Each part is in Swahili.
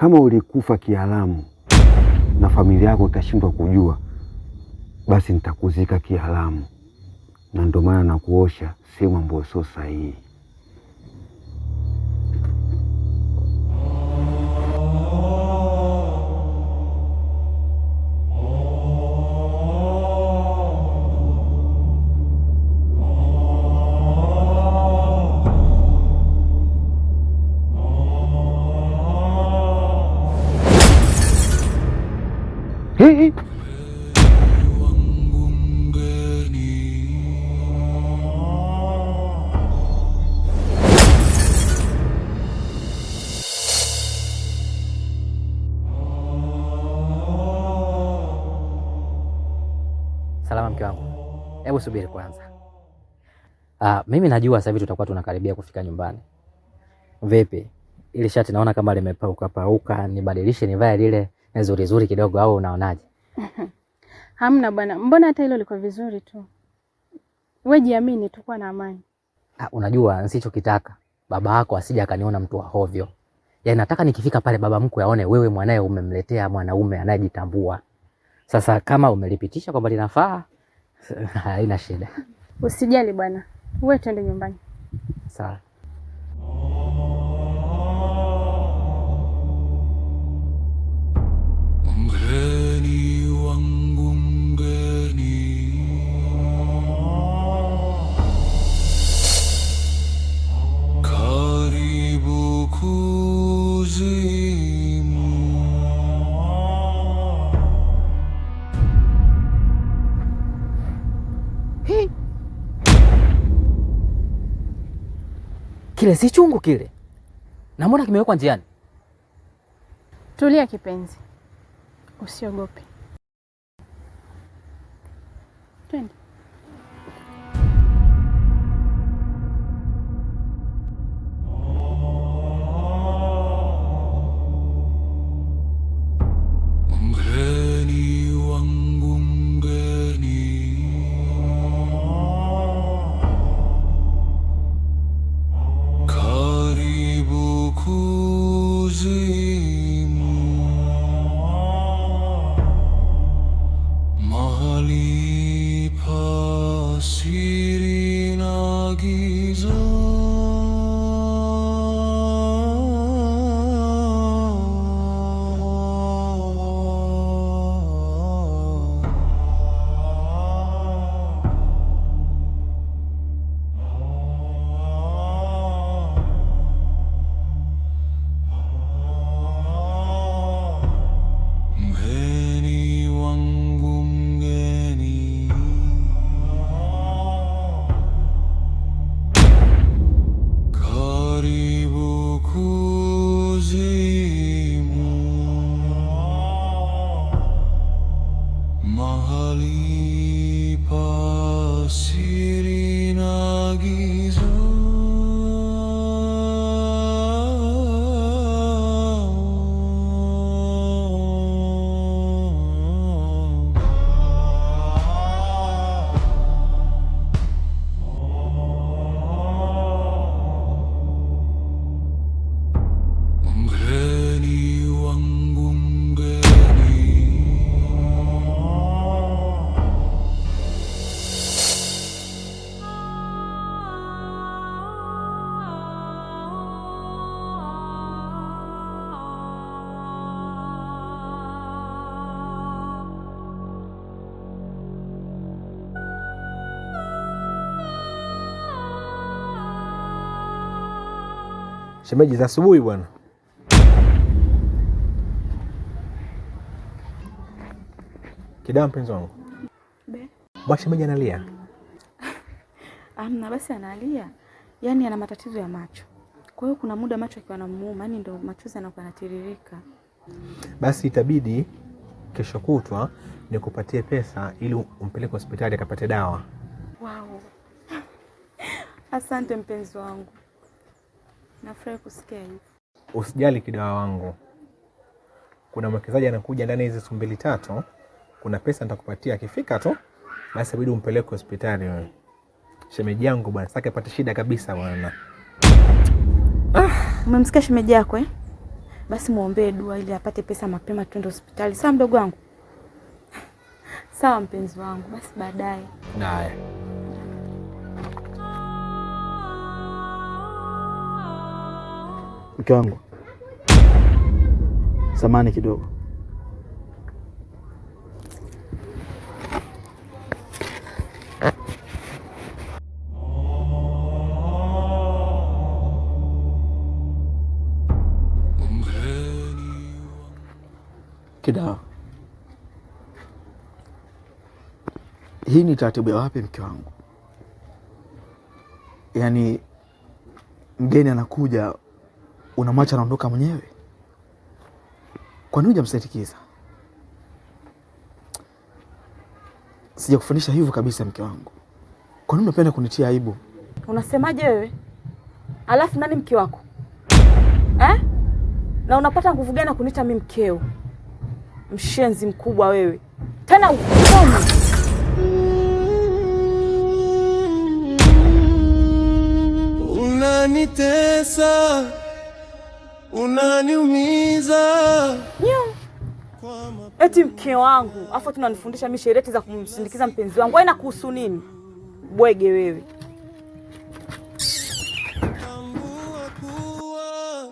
Kama ulikufa kiharamu na familia yako itashindwa kujua, basi nitakuzika kiharamu, na ndio maana nakuosha sehemu ambayo sio sahihi. Hey. Salama mke wangu. Hebu subiri kwanza. Mimi najua sasa hivi tutakuwa tunakaribia kufika nyumbani. Vipi? Ile shati naona kama limepauka pauka, nibadilishe nivae lile nzuri nzuri kidogo au unaonaje? Hamna bwana. Mbona hata hilo liko vizuri tu. Wewe jiamini, tukua na amani. Unajua nisichokitaka baba yako asije akaniona mtu wa hovyo. Yaani nataka nikifika pale baba mkwe aone wewe mwanae umemletea mwanaume anayejitambua. Sasa kama umelipitisha kwamba linafaa, haina shida. Usijali bwana. Wewe twende nyumbani. Sawa. Mgeni wangu mgeni, karibu kuzimu. Kile si chungu kile. Na mbona kimewekwa njiani? Tulia kipenzi. Usiogope. Twende. Mgeni wangu mgeni, karibu kuzimu. Mahali pa siri na giza. Mgeni wangu mgeni, karibu kuzimu. Mahali pa siri na giza. Mgeni wangu mgeni, Shemeji za asubuhi bwana. Kidaa mpenzi wangu. Mbona shemeji analia? Amna, basi analia. Yaani ana matatizo ya macho. Kwa hiyo kuna muda macho akiwa yanamuuma, yani ndio machozi yanakuwa yanatiririka. Basi itabidi kesho kutwa nikupatie pesa ili umpeleke hospitali akapate dawa. Wow. Asante mpenzi wangu. Nafurahi kusikia hivi. Usijali kidawa wangu. Kuna mwekezaji anakuja ndani hizi siku 2-3. Kuna pesa nitakupatia akifika tu. Basi inabidi umpeleke hospitali wewe. Shemeji yangu bwana, sitaki apate shida kabisa bwana. Umemsikia shemeji yako eh? basi muombee dua ili apate pesa mapema twende hospitali. Sawa mdogo wangu? Sawa mpenzi wangu, basi baadaye. Haya. Mke wangu, samahani kidogo. Kidawa, hii ni taratibu ya wapi mke wangu? Yaani mgeni anakuja unamwacha anaondoka mwenyewe? Kwa nini hujamsindikiza? Sijakufundisha hivyo kabisa mke wangu. Kwa nini unapenda kunitia aibu? Unasemaje wewe? Alafu nani mke wako? Na unapata nguvu gani kuniita mimi mkeo? Mshenzi mkubwa wewe. Tena ukome. Unanitesa, unaniumiza. Eti mke wangu, afu tunanifundisha mimi shereti za kumsindikiza mpenzi wangu. Haina kuhusu nini? Bwege wewe. Tambua kuwa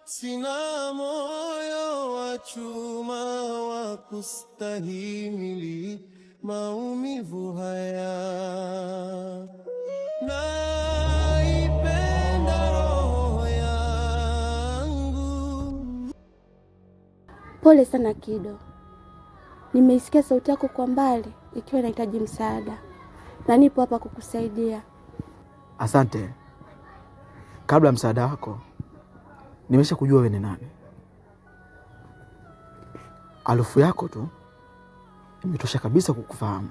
sina moyo wa chuma wa kustahimili maumivu haya. Naipenda roho yangu. Pole sana Kido, nimeisikia sauti yako kwa mbali ikiwa inahitaji msaada na nipo hapa kukusaidia. Asante. Kabla msaada wako, nimesha kujua wewe ni nani. Harufu yako tu imetosha kabisa kukufahamu.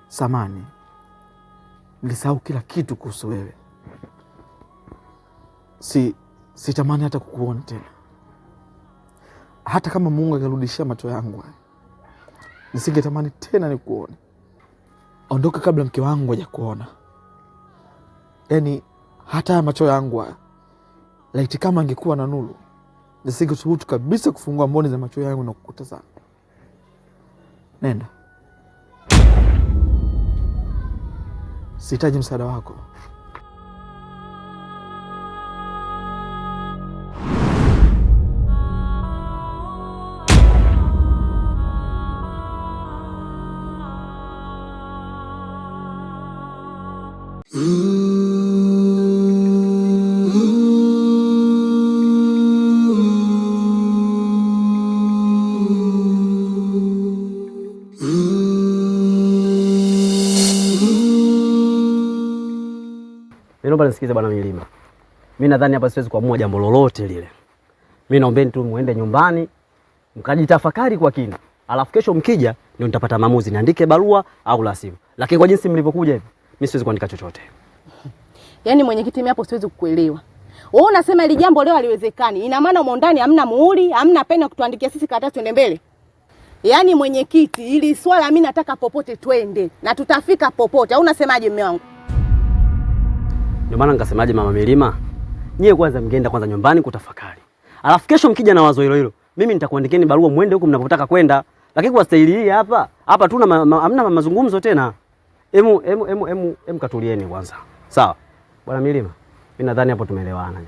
Samani, nilisahau kila kitu kuhusu wewe. Sitamani hata kukuona tena. Hata kama Mungu angerudishia macho yangu, nisingetamani tena nikuone. Ondoka kabla mke wangu hajakuona. Yaani hata macho yangu laiti kama angekuwa na nuru, nisingethubutu kabisa kufungua mboni za macho yangu na kukutazama. Nenda. Sihitaji msaada wako. Naomba nisikize bwana Milima. Mimi nadhani hapa siwezi kuamua jambo lolote lile. Mimi naombeni tu muende nyumbani mkajitafakari kwa kina. Alafu kesho mkija ndio nitapata maamuzi, niandike barua au la sivyo. Lakini kwa jinsi mlivyokuja hivi, mimi siwezi kuandika chochote. Yaani mwenyekiti, mimi hapo siwezi kukuelewa. Wewe unasema ile jambo leo haliwezekani. Ina maana umo ndani hamna muhuri, hamna peni kutuandikia sisi karatasi tuende mbele. Yaani mwenyekiti, ili swala mimi nataka popote twende na tutafika popote. Au unasemaje mume wangu? Ndio maana nikasemaje mama Milima, nyie kwanza mngeenda kwanza nyumbani kutafakari. Alafu kesho mkija na wazo hilo hilo, mimi nitakuandikieni barua muende huko mnapotaka kwenda. Lakini kwa staili hii hapa tu hamna mazungumzo tena. Emu katulieni kwanza. Sawa. Bwana Milima, mimi nadhani hapo tumeelewana.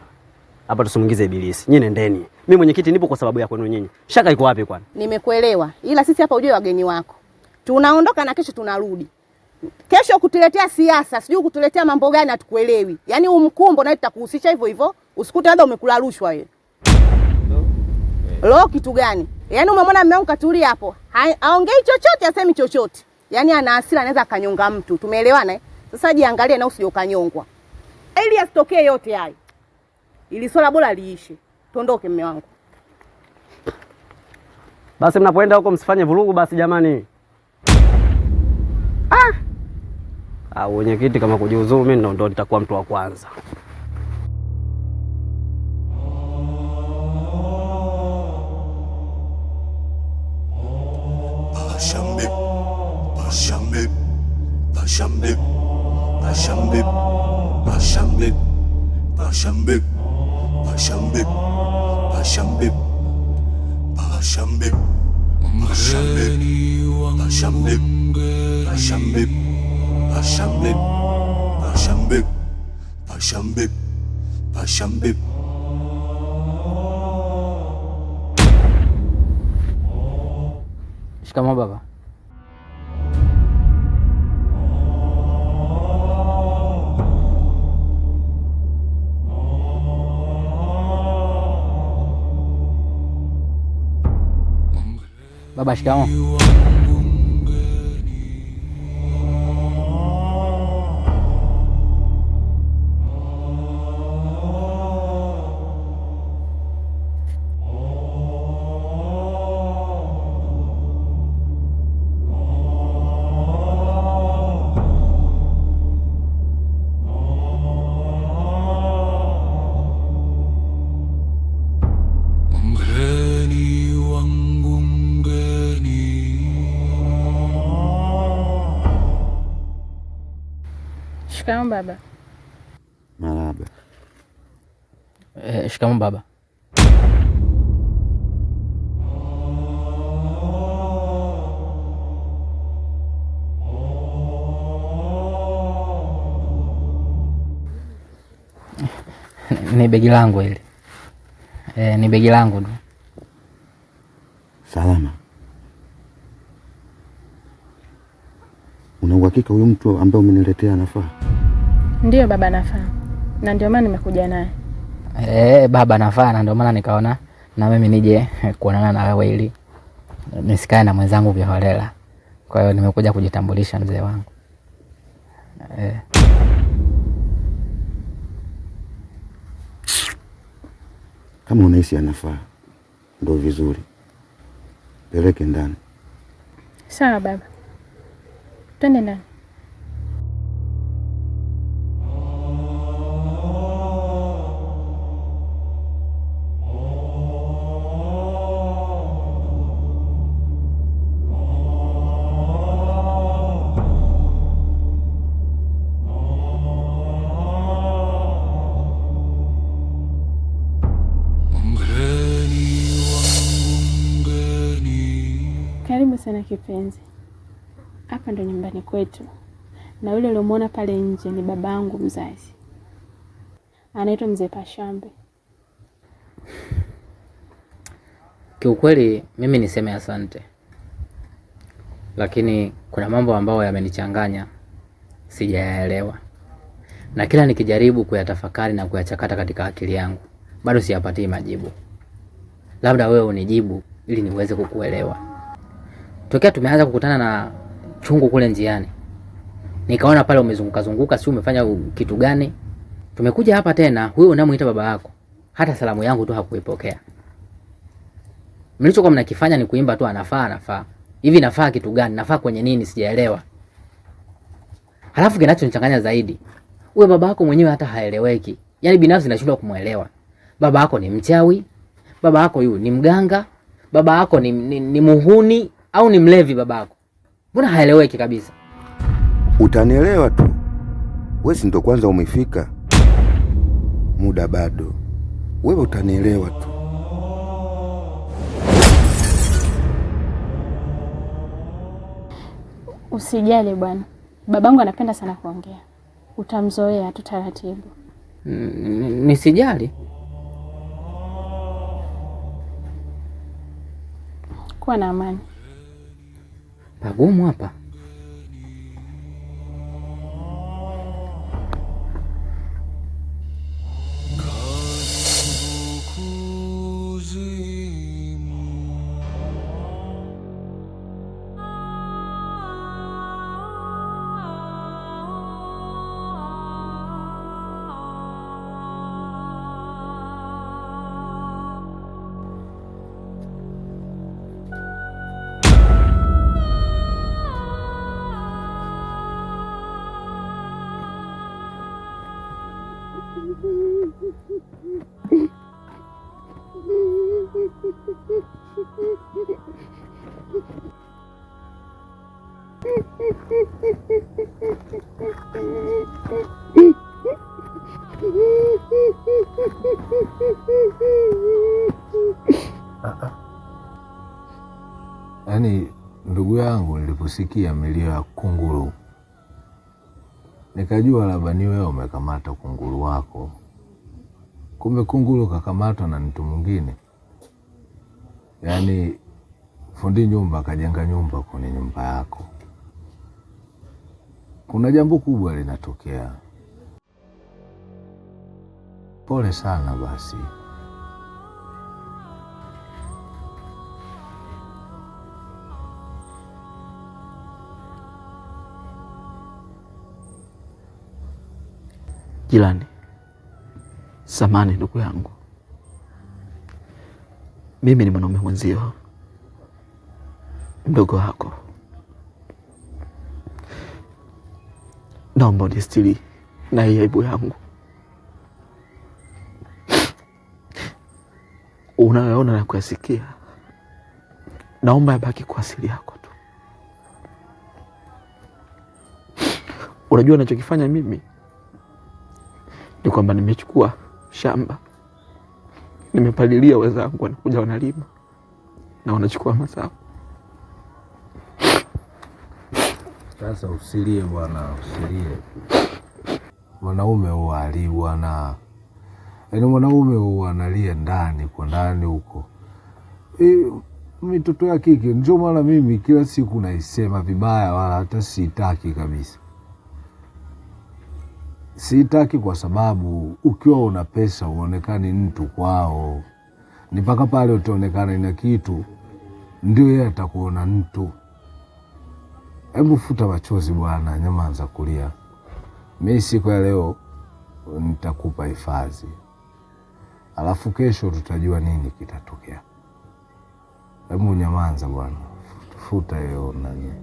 Hapa tusimuingize ibilisi. Nyinyi nendeni. Mimi mwenyekiti nipo kwa sababu ya kwenu nyinyi. Shaka iko wapi kwani? Nimekuelewa. Ila sisi hapa ujue wageni wako. Tunaondoka na kesho tunarudi. Kesho kutuletea siasa, sijui kutuletea mambo gani hatukuelewi. Yaani umkumbo na tutakuhusisha hivyo hivyo. Usikute labda umekula rushwa wewe. Lo kitu gani? Yaani umemwona mume wangu katulia hapo. Haongei chochote, asemi chochote. Yaani ana hasira anaweza akanyonga mtu. Tumeelewana eh? Sasa jiangalie na usije ukanyongwa. Ili asitokee yote hayo. Ili swala bora liishe. Tondoke mume wangu. Basi mnapoenda huko msifanye vurugu basi jamani. Mwenyekiti kama kujiuzuru mimi ndo nitakuwa mtu wa kwanza. Pashambek Pashambib, Pashambib, Pashambib, Pashambib, Pashambib, Pashambib, Pashambib, Pashambib, Pashambib. Shikamoo baba. Baba, shikamoo. Shikamoo baba. Marahaba. Shikamoo baba. Ni begi langu hili. Ni begi langu tu. Salama. Una uhakika huyu mtu ambaye umeniletea anafaa? Ndiyo baba, anafaa. Na ndio maana nimekuja naye. Baba anafaa, na ndio maana nikaona na mimi nije kuonana na wewe ili nisikae na mwenzangu viholela. Kwa hiyo nimekuja kujitambulisha mzee wangu. Kama unahisi anafaa, ndio vizuri. Peleke ndani. Sawa baba. Twende ndani. Karibu sana kipenzi. Hapa ndo nyumbani kwetu. Na yule uliomwona pale nje ni babangu mzazi. Anaitwa Mzee Pashambe. Kiukweli mimi niseme asante. Lakini kuna mambo ambayo yamenichanganya, sijayaelewa. Na kila nikijaribu kuyatafakari na kuyachakata katika akili yangu, bado siyapatii majibu. Labda wewe unijibu ili niweze kukuelewa. Tokea tumeanza kukutana na chungu kule njiani, nikaona pale umezunguka zunguka, si umefanya kitu gani? Tumekuja hapa tena, huyo unamuita baba yako hata salamu yangu tu hakuipokea. Mlichokuwa mnakifanya ni kuimba tu anafaa. Hivi nafaa kitu gani? Nafaa kwenye nini? Sijaelewa. Halafu kinachonichanganya zaidi, wewe baba yako mwenyewe hata haeleweki. Yaani binafsi nashindwa kumuelewa. Baba yako ni mchawi? Baba yako yu ni mganga? Baba yako ni muhuni au ni mlevi baba yako? Mbona haeleweki kabisa? Utanielewa tu. Wewe si ndo kwanza umefika. Muda bado. Wewe utanielewa tu. Usijali bwana. Babangu anapenda sana kuongea. Utamzoea tu taratibu. Nisijali? Kuwa na amani. Pagumu hapa. Yaani ndugu yangu, niliposikia milio ya kunguru nikajua labda ni wewe umekamata kunguru wako. Kumbe kunguru kakamatwa na mtu mwingine. Yaani fundi nyumba kajenga nyumba kwenye nyumba yako. Kuna jambo kubwa linatokea. Pole sana basi. Jirani, samani ndugu yangu, mimi ni mwanaume mwenzio, mdogo wako. Naomba unistiri na hii aibu yangu. Unayoona na kuyasikia, naomba yabaki kwa asili yako tu. Unajua ninachokifanya mimi ni kwamba nimechukua shamba, nimepalilia, wenzangu wanakuja wanalima na wanachukua mazao. Sasa usilie bwana, usilie. Mwanaume huwa ali bwana. Yaani mwanaume huwa analia ndani kwa ndani huko. Mitoto ya kike ndio maana mimi kila siku naisema vibaya, wala hata sitaki kabisa. Sitaki kwa sababu ukiwa una pesa uonekani mtu kwao. Ni mpaka pale utaonekana ina kitu ndio yeye atakuona mtu. Hebu futa machozi bwana, nyamaza kulia. Mimi siku ya leo nitakupa hifadhi. Alafu kesho tutajua nini kitatokea. Hebu nyamaza bwana. Futa hiyo nani.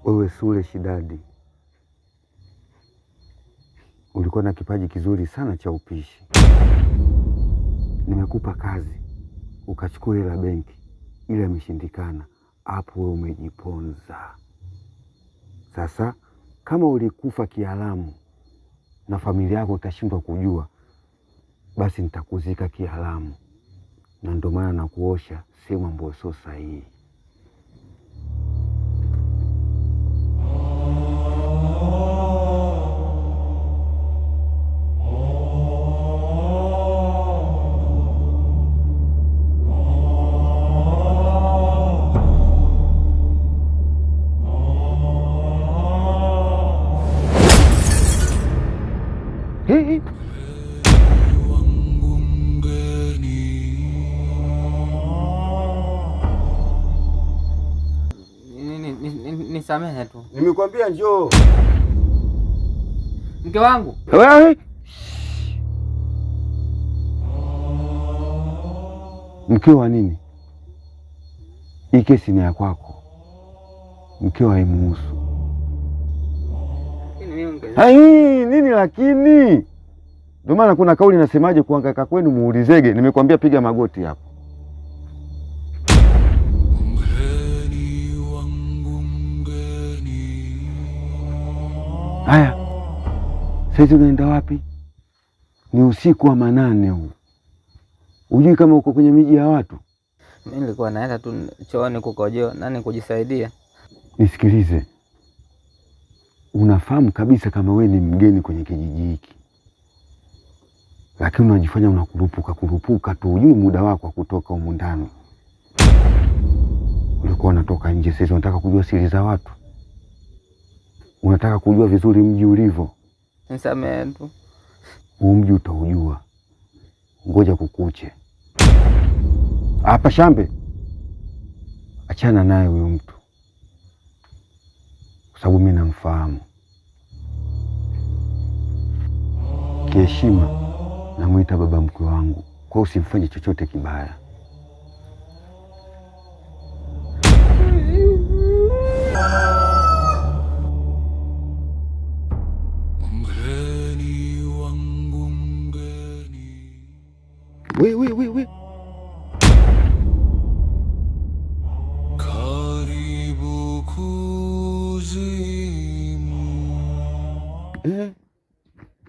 Wewe Sule Shidadi, ulikuwa na kipaji kizuri sana cha upishi. Nimekupa kazi ukachukua hela benki, ile imeshindikana. Hapo wewe umejiponza. Sasa kama ulikufa kiharamu na familia yako itashindwa kujua, basi nitakuzika kiharamu, na ndio maana nakuosha sehemu ambayo sio sahihi. Nisamehe tu. Nimekwambia njoo. Mke wangu. Wewe. Mke wa nini? Hii kesi ni ya kwako. Mke wa haimuhusu. Nini lakini? Ndio maana kuna kauli nasemaje, kuhangaika kwenu muulizege. Nimekwambia piga magoti hapo. Haya, sasa unaenda wapi? Ni usiku wa manane huu. Hujui kama uko kwenye miji ya watu? Mimi nilikuwa naenda tu chooni kukojoa, nani kujisaidia. Nisikilize. Unafahamu kabisa kama wewe ni mgeni kwenye kijiji hiki, lakini unajifanya unakurupuka tu, hujui muda wako wa kutoka humu ndani. Ulikuwa unatoka nje, sasa unataka kujua siri za watu. Unataka kujua vizuri mji ulivyo. Nisamehe tu. Huu mji utaujua. Ngoja kukuche. Hapa Shambe. Achana naye huyo mtu, kwa sababu mimi namfahamu. kiheshima namwita baba mkwe wangu, kwa usimfanye chochote kibaya. We. Karibu kuzimu.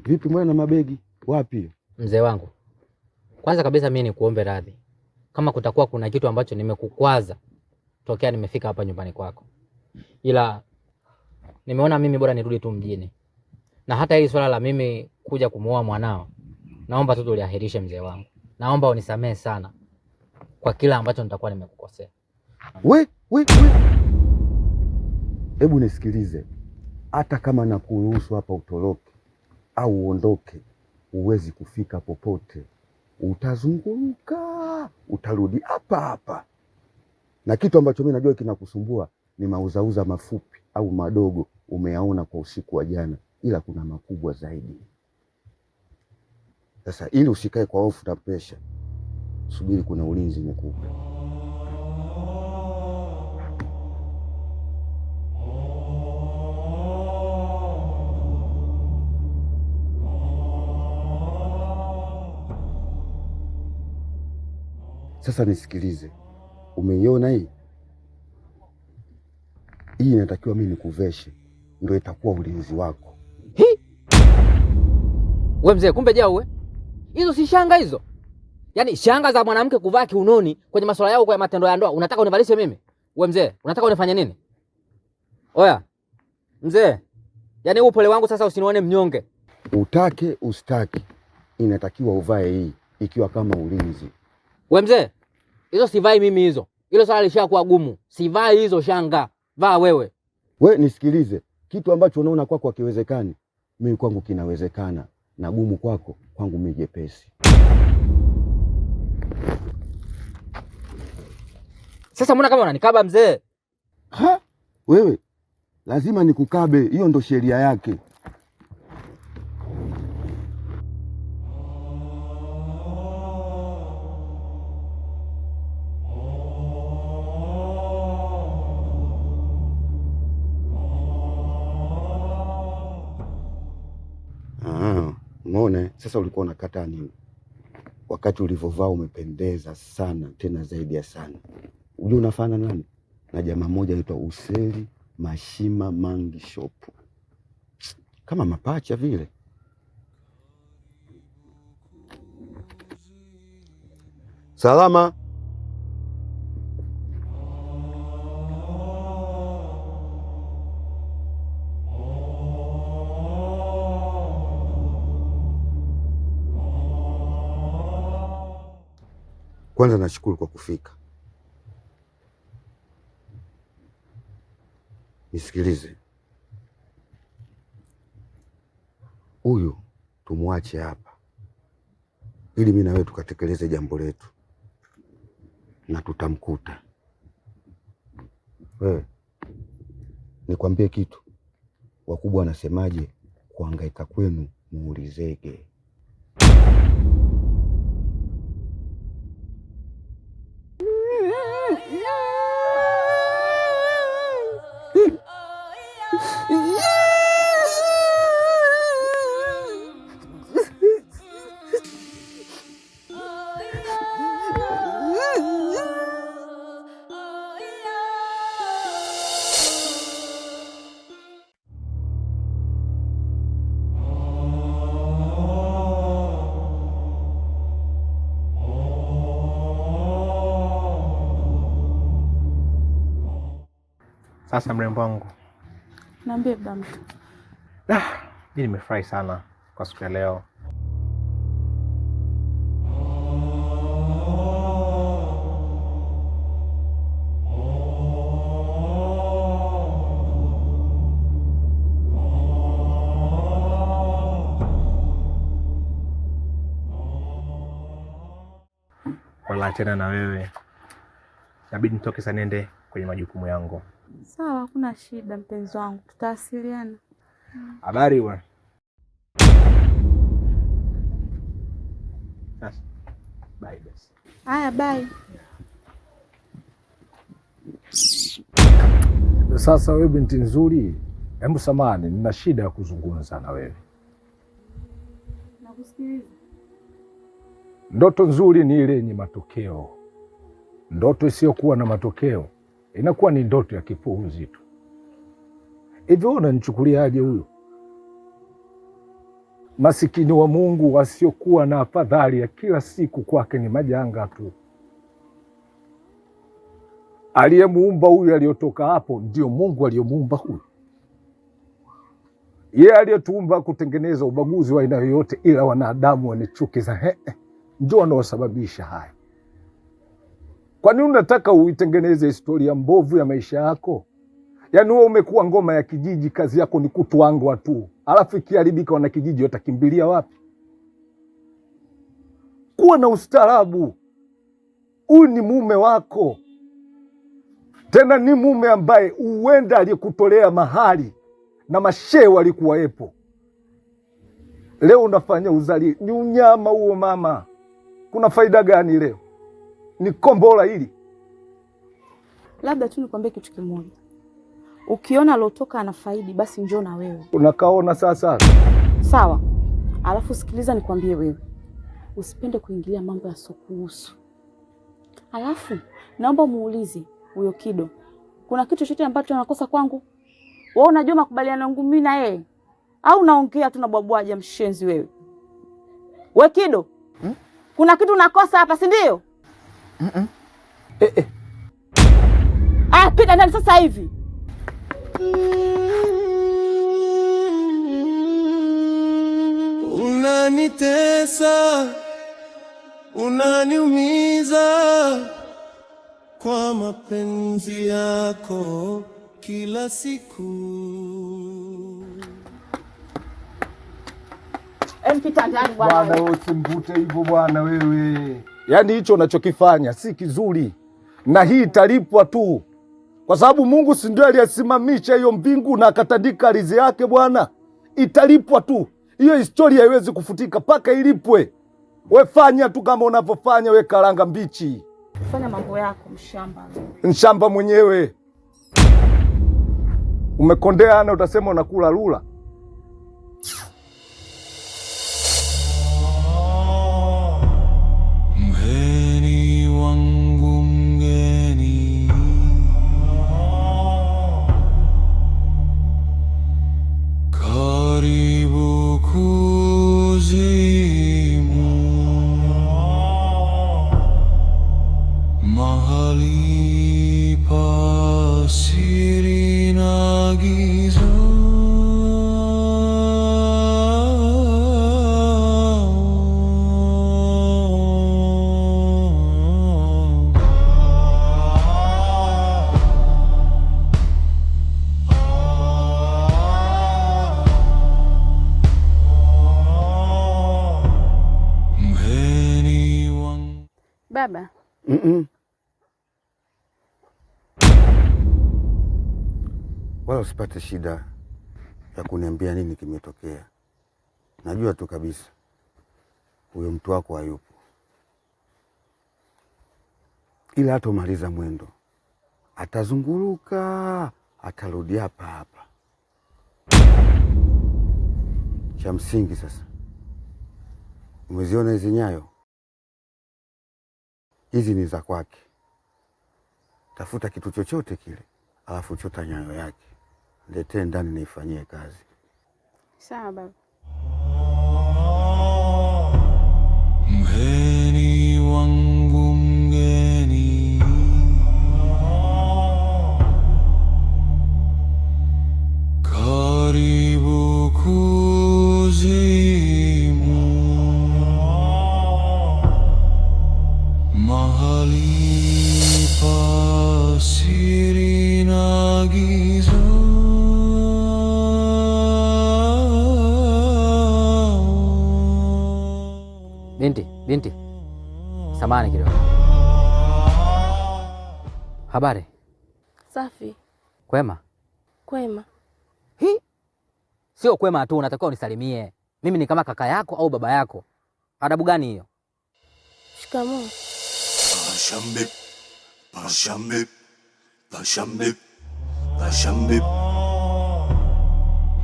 Vipi mbona na mabegi? Wapi? Mzee wangu, kwanza kabisa mimi nikuombe radhi kama kutakuwa kuna kitu ambacho nimekukwaza tokea nimefika hapa nyumbani kwako, ila nimeona mimi bora nirudi tu mjini, na hata hili swala la mimi kuja kumuoa mwanao naomba tu tuliahirishe mzee wangu. Naomba unisamehe sana kwa kila ambacho nitakuwa nimekukosea. We. Hebu nisikilize. Hata kama nakuruhusu hapa utoroke au uondoke, huwezi kufika popote. Utazunguka, utarudi hapa hapa. Na kitu ambacho mimi najua kinakusumbua ni mauzauza mafupi au madogo umeyaona kwa usiku wa jana, ila kuna makubwa zaidi. Sasa ili usikae kwa hofu na presha, subiri, kuna ulinzi nimekupa. Sasa nisikilize, umeiona hii? Hii inatakiwa mimi nikuveshe, ndio itakuwa ulinzi wako. We mzee, kumbe jau hizo si shanga hizo? Yaani shanga za mwanamke kuvaa kiunoni kwenye masuala yao kwa matendo ya ndoa, unataka univalishe mimi? We mzee, unataka unifanye nini? Oya mzee, yaani upole wangu sasa usinione mnyonge. Utake ustaki, inatakiwa uvae hii ikiwa kama ulinzi. We mzee, hizo sivai mimi hizo. Hilo swala lishakuwa gumu. Sivai hizo shanga. Vaa wewe. We nisikilize, kitu ambacho unaona kwako hakiwezekani, mimi kwangu kinawezekana, na gumu kwako kwangu mimi jepesi. Sasa mbona kama unanikaba mzee? Wewe lazima nikukabe, hiyo ndo sheria yake. Umeona? Sasa ulikuwa unakataa nini? Wakati ulivovaa umependeza sana, tena zaidi ya sana. Unajua unafana nani? Na jamaa mmoja anaitwa Useli Mashima Mangi Shop. Kama mapacha vile. Salama. Kwanza nashukuru kwa kufika. Nisikilize. Huyu tumwache hapa, ili mimi na wewe tukatekeleze jambo letu, na tutamkuta. Wewe nikwambie kitu, wakubwa wanasemaje? Kuhangaika kwenu muulizege. Sasa mrembo wangu, Niambie baba mtu. Mimi nimefurahi sana kwa siku ya leo. Wala tena na wewe, inabidi nitoke sasa niende kwenye majukumu yangu. Sawa, hakuna shida mpenzi wangu, tutawasiliana. Habari bwana. Sasa bye basi. Haya, bye. Sasa wewe binti nzuri, hebu samahani, nina shida ya kuzungumza na wewe. Nakusikiliza. Ndoto nzuri ni ile yenye matokeo. Ndoto isiyokuwa na matokeo inakuwa ni ndoto ya kipuuzi tu. Hivyo unanichukuliaje huyo? Masikini wa Mungu wasiokuwa na afadhali ya kila siku kwake ni majanga tu. Aliyemuumba huyu aliyotoka hapo ndio Mungu aliyomuumba huyu. Yeye aliyetuumba kutengeneza ubaguzi wa aina yoyote, ila wanadamu wenye chuki za ndio wanaosababisha haya. Kwa nini unataka uitengeneze historia mbovu ya maisha yako? Yaani wewe umekuwa ngoma ya kijiji, kazi yako ni kutwangwa tu. Alafu ikiharibika wana kijiji watakimbilia wapi? Kuwa na ustaarabu. Huyu ni mume wako. Tena ni mume ambaye uenda aliyekutolea mahali na mashehe walikuwaepo. Leo unafanya uzali. Ni unyama huo mama. Kuna faida gani leo? Ni kombola hili. Labda tu nikwambie kitu kimoja. Ukiona alotoka ana faidi, basi njoo na wewe. Unakaona sasa? Sawa. Alafu sikiliza nikwambie wewe. Usipende kuingilia mambo ya sokuhusu. Alafu naomba muulize huyo Kido, kuna kitu chochote ambacho anakosa kwangu? Wewe unajua makubaliano yangu mimi na yeye? Au unaongea tu na bwabwaja mshenzi wewe? We Kido, kuna kitu unakosa hapa, si ndio? Pita ndani sasa hivi. Unanitesa, unaniumiza kwa mapenzi yako kila siku. Pita ndani bwana. Bwana wewe usimvute hivyo bwana wewe. Yaani hicho unachokifanya si kizuri. Na hii italipwa tu. Kwa sababu Mungu si ndio aliyesimamisha hiyo mbingu na akatandika ardhi yake bwana. Italipwa tu. Hiyo historia haiwezi kufutika paka ilipwe. We fanya tu kama unavyofanya, we karanga mbichi. Fanya mambo yako mshamba. Mshamba mwenyewe. Umekondea ana utasema unakula lula. Mgeni wangu mgeni, karibu kuzimu, mahali pa siri na giza. Baba. Wala usipate shida ya kuniambia nini kimetokea. Najua tu kabisa huyo mtu wako hayupo, ila hatomaliza mwendo, atazunguruka, atarudi hapa hapa. Cha msingi sasa, umeziona hizi nyayo? Hizi ni za kwake. Tafuta kitu chochote kile, alafu chota nyayo yake, letee ndani naifanyie kazi. Sawa baba. Mgeni wangu mgeni, karibu kuzimu, mahali pa siri na giza. Binti, samahani kidogo. Habari? Safi. Kwema? Kwema. Sio kwema tu, unatakiwa unisalimie. Mimi ni kama kaka yako au baba yako. Adabu gani hiyo? Shikamoo. Pashambe, pashambe, pashambe, pashambe.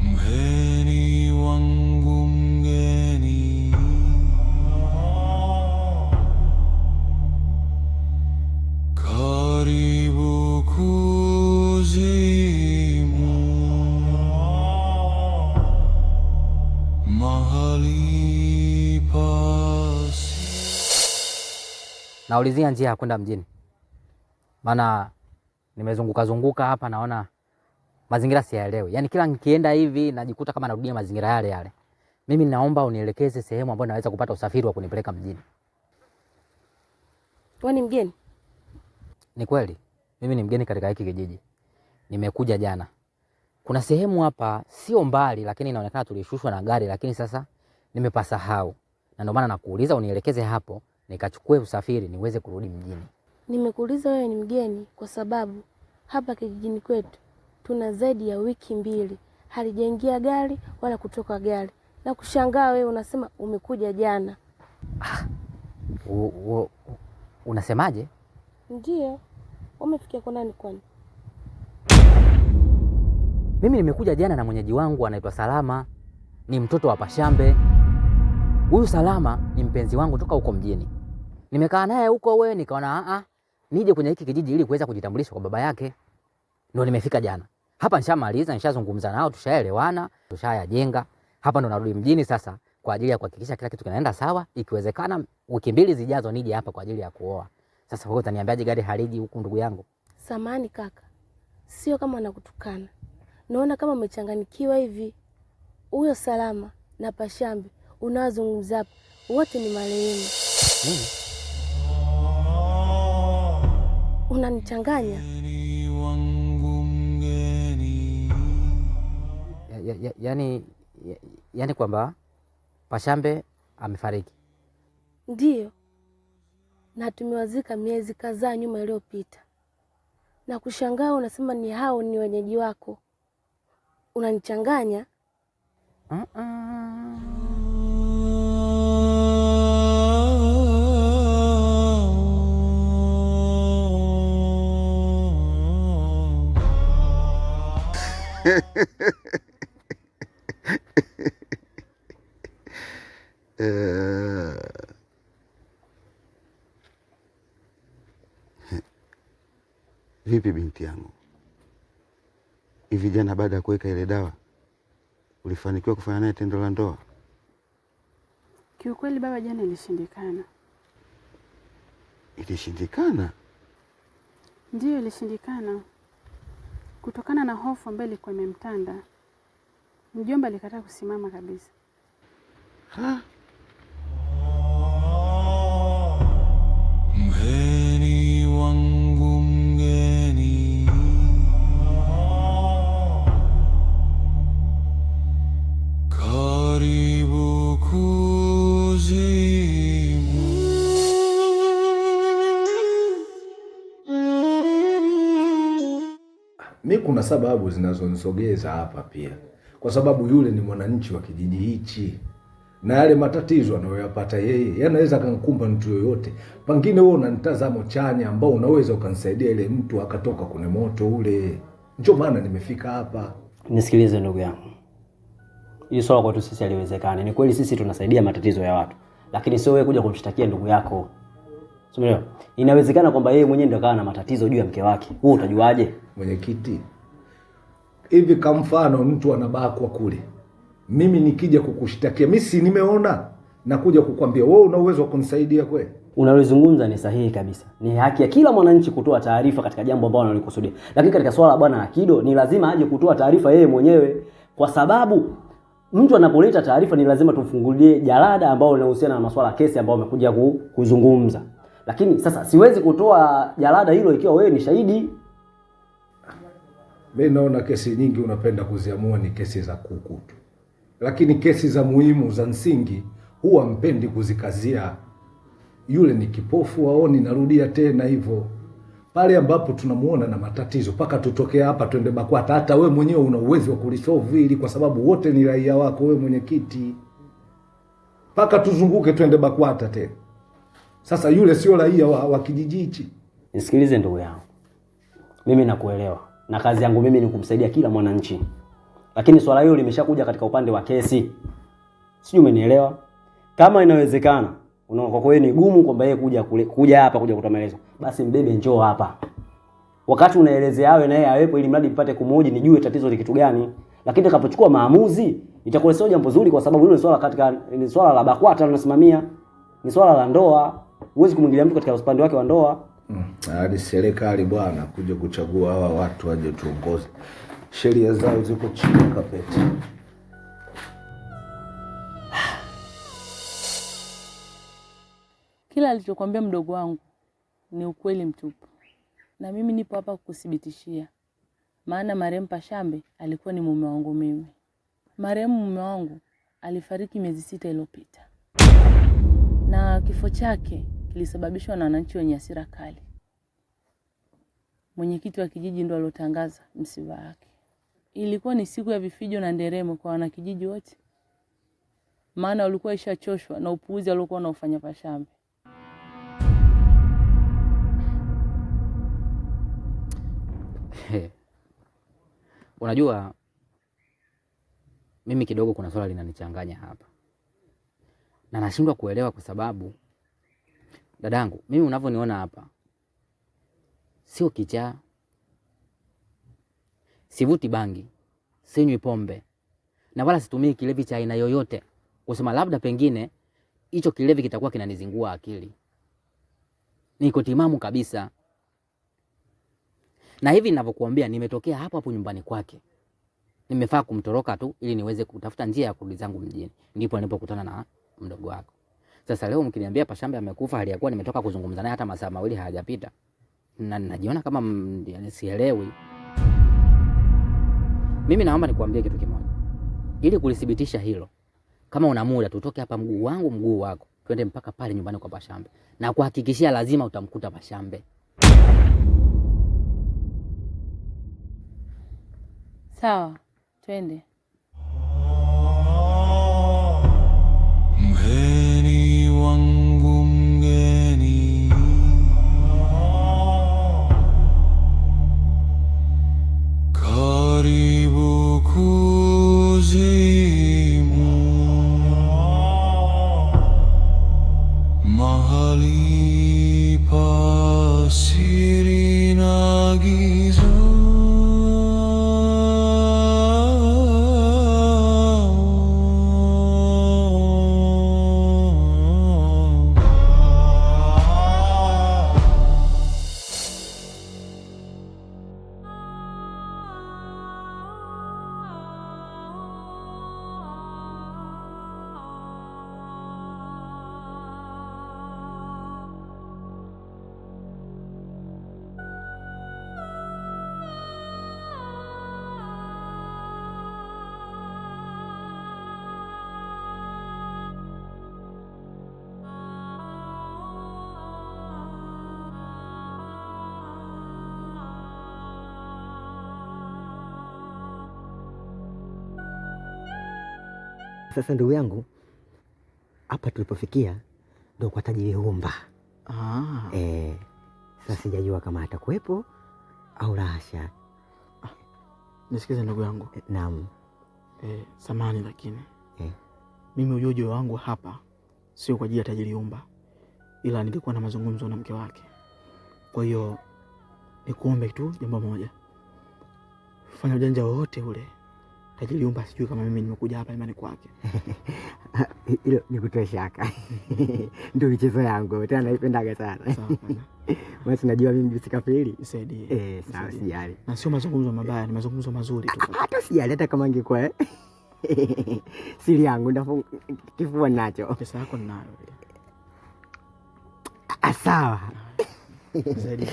Mgeni wangu mgeni, karibu kuzimu, mahali pasi. Naulizia njia ya kwenda mjini, maana nimezunguka hapa, naona mazingira siyaelewi. Yaani kila nikienda hivi najikuta kama narudia mazingira yale yale. Mimi naomba unielekeze sehemu ambayo naweza kupata usafiri wa kunipeleka mjini. Wewe ni mgeni? Ni kweli, mimi ni mgeni katika hiki kijiji. Nimekuja jana. Kuna sehemu hapa sio mbali, lakini inaonekana tulishushwa na gari, lakini sasa nimepasahau. Na ndio maana nakuuliza unielekeze hapo, nikachukue usafiri niweze kurudi mjini. Nimekuuliza wewe ni mgeni kwa sababu hapa kijijini kwetu tuna zaidi ya wiki 2 halijaingia gari wala kutoka gari. Na kushangaa wewe unasema umekuja jana. Unasemaje? Ndio. Umefikia kwa nani kwani? Mimi nimekuja jana na mwenyeji wangu anaitwa Salama. Ni mtoto wa Pashambe. Huyu Salama ni mpenzi wangu toka huko mjini. Nimekaa naye huko wewe nikaona nije kwenye hiki kijiji ili kuweza kujitambulisha kwa baba yake. Ndio nimefika jana. Hapa nishamaliza, nishazungumza nao, tushaelewana, tushayajenga. Hapa ndo narudi mjini sasa kwa ajili ya kuhakikisha kila kitu kinaenda sawa. Ikiwezekana wiki 2 zijazo nije hapa kwa ajili ya kuoa. Sasa wewe utaniambiaje gari haliji huku ndugu yangu? Samahani kaka. Sio kama nakutukana. Naona kama umechanganikiwa hivi. Huyo Salama na Pashambe unazungumza hapa wote ni marehemu. Unanichanganya. Yani kwamba Pashambe amefariki? Ndio. Na tumewazika miezi kadhaa nyuma iliyopita. Na kushangaa unasema ni hao ni wenyeji wako. Unanichanganya. Vipi binti yangu? Hivi jana baada ya kuweka ile dawa ulifanikiwa kufanya naye tendo la ndoa? Kiukweli baba, jana ilishindikana. Ilishindikana? Ndiyo, ilishindikana. Kutokana na hofu ambayo ilikuwa imemtanda. Mjomba alikataa kusimama kabisa. Mgeni wangu mgeni, karibu kuzimu. Mi kuna sababu zinazonisogeza hapa pia, kwa sababu yule ni mwananchi wa kijiji hichi na yale matatizo anayoyapata yeye yanaweza kankumba mtu yoyote. Pengine wewe una mtazamo chanya ambao unaweza ukanisaidia ile mtu akatoka kwenye moto ule. Ndio maana nimefika hapa. Nisikilize ndugu yangu, hii swala kwetu sisi haliwezekani. Ni kweli sisi tunasaidia matatizo ya watu, lakini sio wewe kuja kumshtakia ndugu yako. Sio? Inawezekana kwamba yeye mwenyewe ndio akawa na matatizo juu ya mke wake. Wewe utajuaje? Mwenyekiti, hivi kama mfano mtu anabakwa kule, mimi nikija kukushtakia, mimi si nimeona na kuja kukwambia, wewe una uwezo wa kunisaidia kweli? Unalozungumza ni sahihi kabisa. Ni haki ya kila mwananchi kutoa taarifa katika jambo ambalo analikusudia. Lakini katika swala la bwana Akido ni lazima aje kutoa taarifa yeye mwenyewe, kwa sababu mtu anapoleta taarifa ni lazima tumfungulie jalada ambao linahusiana na masuala ya kesi ambao amekuja kuzungumza. Lakini sasa siwezi kutoa jalada hilo ikiwa wewe ni shahidi. Mimi naona kesi nyingi unapenda kuziamua ni kesi za kuku tu. Lakini kesi za muhimu za msingi huwa mpendi kuzikazia. Yule ni kipofu waoni, narudia tena hivyo. Pale ambapo tunamuona na matatizo paka tutoke hapa twende BAKWATA, hata we mwenyewe una uwezo wa kulisolve hili kwa sababu wote ni raia wako wewe mwenyekiti. Paka tuzunguke twende BAKWATA tena. Sasa yule sio raia wa kijiji hichi. Nisikilize ndugu yangu, mimi nakuelewa na kazi yangu mimi ni kumsaidia kila mwananchi, lakini swala hilo limeshakuja katika upande wa kesi. Sijui umenielewa? Kama inawezekana, unaona kwa kweli ni gumu kwamba yeye kuja hapa kutoa maelezo, basi mbebe njoo hapa. Wakati unaelezea awe na yeye awepo, ili mradi nipate kumhoji nijue tatizo ni kitu gani. Lakini atakapochukua maamuzi itakuwa sio jambo zuri, kwa sababu hilo ni swala la BAKWATA linasimamia, ni swala la ndoa. Huwezi kumwingilia mtu katika upande wake wa ndoa. Hadi serikali bwana kuja kuchagua hawa watu waje tuongoze. Sheria zao ziko chini ya kapeti. Kila alichokuambia mdogo wangu ni ukweli mtupu, na mimi nipo hapa kukuthibitishia. Maana marehemu Pashambe alikuwa ni mume wangu mimi. Marehemu mume wangu alifariki miezi 6 iliyopita, na kifo chake kilisababishwa na wananchi wenye hasira kali. Mwenyekiti wa kijiji ndo alotangaza msiba wake. Ilikuwa ni siku ya vifijo na nderemo kwa wanakijiji wote, maana walikuwa ishachoshwa na upuuzi aliokuwa anaofanya Pashambe. Unajua mimi kidogo kuna swala linanichanganya hapa, na nashindwa kuelewa kwa sababu dadangu, mimi unavyoniona hapa sio kichaa, sivuti bangi, sinywi pombe, na wala situmii kilevi cha aina yoyote kusema labda pengine hicho kilevi kitakuwa kinanizingua akili. Niko timamu kabisa. Na hivi ninavyokuambia nimetokea hapo hapo nyumbani kwake. Nimefaa kumtoroka tu ili niweze kutafuta njia ya kurudi zangu mjini. Ndipo nilipokutana na mdogo wako. Sasa leo mkiniambia Pashambe amekufa hali ya kuwa nimetoka kuzungumza naye hata masaa mawili hayajapita, na najiona kama sielewi. Mimi naomba nikuambie kitu kimoja. Ili kulithibitisha hilo, kama una muda tutoke hapa mguu wangu mguu wako, twende mpaka pale nyumbani kwa Pashambe. Na kuhakikishia lazima utamkuta Pashambe. Sawa, twende. Mgeni wangu mgeni, karibu kuzimu, mahali pa siri na giza. Sasa ndugu yangu, hapa tulipofikia ndio kwa tajiri Humba. Sasa sijajua kama atakuwepo au la hasha. Nisikize ndugu yangu. Naam. Samani lakini mimi ujojo wangu hapa sio kwa ajili ya tajiri Humba, ila nilikuwa na mazungumzo na mke wake. Kwa hiyo nikuombe tu jambo moja, fanya ujanja wote ule, tajiri Humba sijui kama mimi nimekuja hapa imani kwake. Hilo nikutoe shaka. Ndio michezo yangu, tena naipendaga sana. Sawa. Basi najua mimi msikafiri. Nisaidie. Sawa, sijali. Na sio mazungumzo mabaya, ni mazungumzo mazuri tu. Hata sijali, hata kama ingekuwa siri yangu ndafu kifua nacho. Pesa yako ninayo. Sawa. Nisaidie.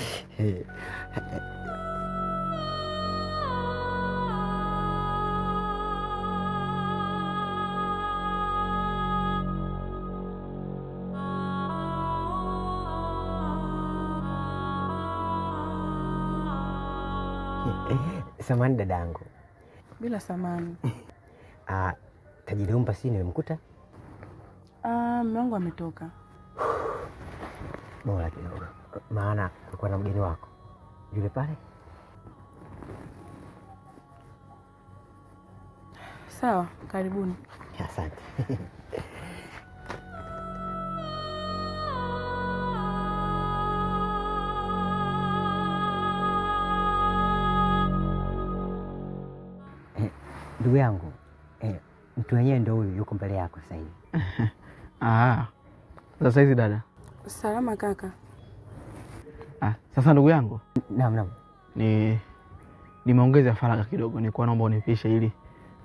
Samani dadangu. Bila samani. Tajiri Humba si nimemkuta? Mume wangu ametoka. Bora kidogo, maana kulikuwa na mgeni wako yule pale. Sawa, karibuni. Asante. Ndugu yangu, mtu wenyewe ndio huyu yuko mbele yako sasa hivi. Sasa hizi dada. Salama kaka. Sasa ndugu yangu. Naam. Nimeongeza faragha kidogo, nilikuwa naomba unipishe ili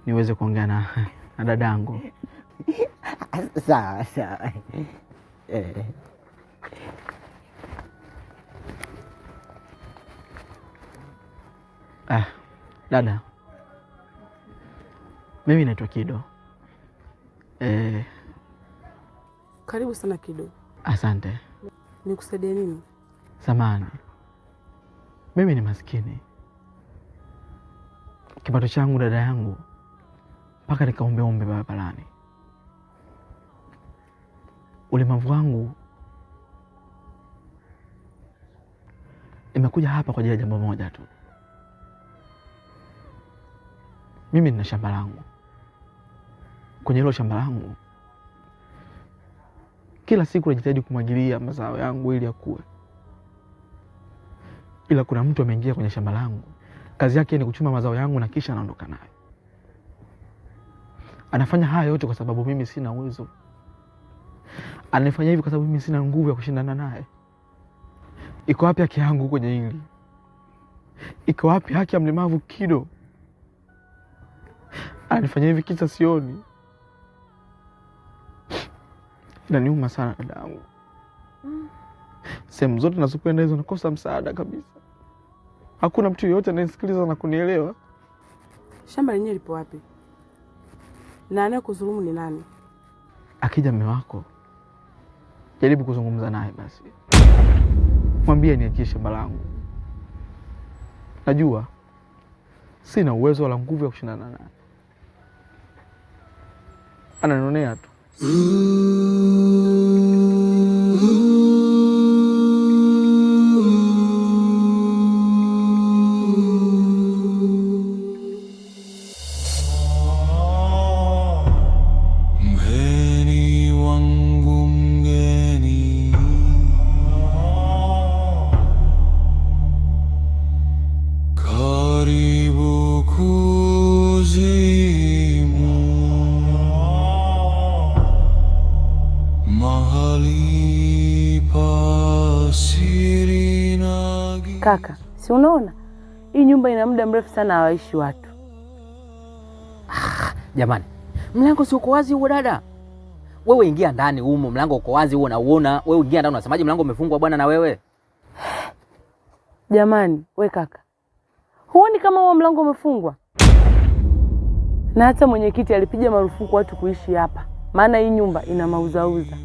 niweze kuongea na dadangu. Sawa. Dada, mimi naitwa Kido. Karibu sana Kido. Asante. Nikusaidie nini? Samahani, mimi ni maskini. Kipato changu dada yangu mpaka nikaombe barabarani. Ulemavu wangu, nimekuja hapa kwa ajili ya jambo moja tu. Mimi nina shamba langu. Kwenye hilo shamba langu kila siku najitahidi kumwagilia mazao yangu ili yakue. Ila kuna mtu ameingia kwenye shamba langu, kazi yake ni kuchuma mazao yangu na kisha anaondoka nayo. Anafanya haya yote kwa sababu mimi sina uwezo. Anafanya hivi kwa sababu mimi sina nguvu ya kushindana naye. Iko wapi haki yangu kwenye hili? Iko wapi haki ya mlemavu Kido? Anafanya hivi kisa sioni. Inaniuma sana dadangu. Sehemu zote nazokwenda hizo nakosa msaada kabisa. Hakuna mtu yeyote anayesikiliza na kunielewa. Shamba lenyewe lipo wapi? Na anayekudhulumu ni nani? Akija mume wako, jaribu kuzungumza naye basi. Mwambie niachie shamba langu. Najua sina uwezo wala nguvu ya kushindana naye. Ananionea tu. Mgeni wangu mgeni, karibu kuzimu, mahali pa siri na giza. Kaka, si unaona? Hii nyumba ina muda mrefu sana hawaishi watu. Jamani, mlango si uko wazi huo dada? Wewe ingia ndani humo, mlango uko wazi huo, nauona. Wewe ingia ndani, unasemaje mlango umefungwa bwana na wewe? Jamani, we kaka, huoni kama huo mlango umefungwa? Na hata mwenyekiti alipiga marufuku watu kuishi hapa, maana hii nyumba ina mauzauza.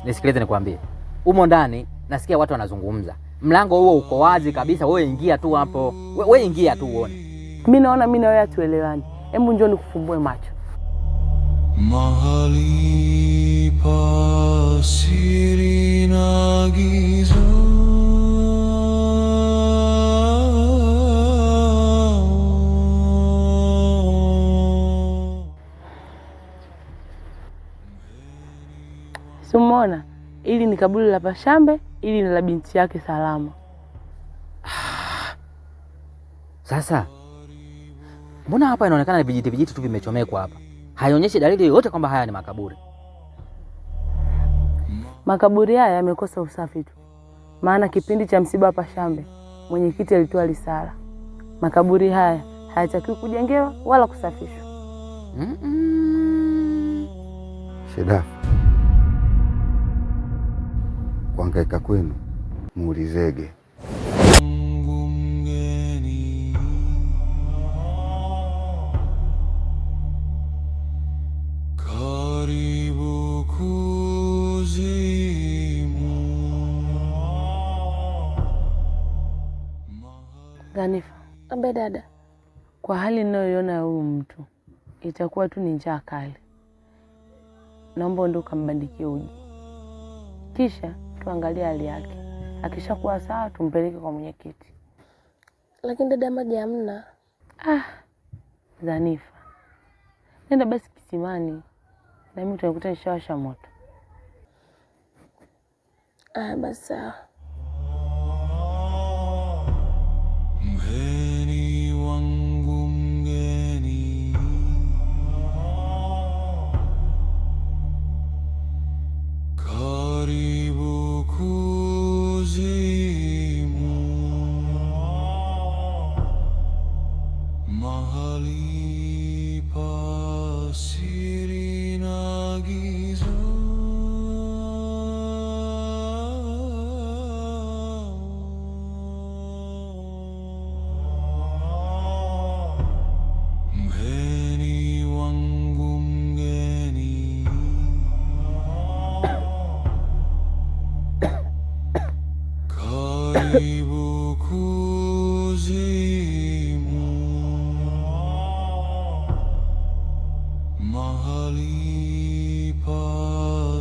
Nisikilize nikwambie. Humo ndani nasikia watu wanazungumza. Mlango huo uko wazi kabisa, wewe ingia tu hapo. Wewe ingia tu uone. Mimi naona mimi na wewe hatuelewani. Hebu njoo nikufumbue macho. Mahali pa siri na giza, Simona, ili ni kaburi la Pashambe, ili ni la binti yake Salama. Sasa mbona hapa inaonekana vijiti tu vimechomekwa hapa? Haionyeshi dalili yoyote kwamba haya ni makaburi. Makaburi haya yamekosa usafi tu. Maana kipindi cha msiba wa Pashambe, mwenyekiti alitoa risala. Makaburi haya hayatakiwi kujengewa wala kusafishwa. Shedafu, kuhangaika kwenu muulizege. karibu kuzimu. Ganifa, Ambe dada, kwa hali ninayoiona ya huyu mtu, itakuwa tu ni njaa kali. naomba uende ukambandikie uji, kisha tuangalie hali yake. Akishakuwa sawa tumpeleke kwa mwenyekiti. Lakini dada, maji hamna. Zanifa, nenda basi kisimani, na mimi utakuta nishawasha moto. Basi sawa. Mgeni wangu mgeni, karibu kuzimu, mahali pa siri na giza. Karibu kuzimu, mahali pa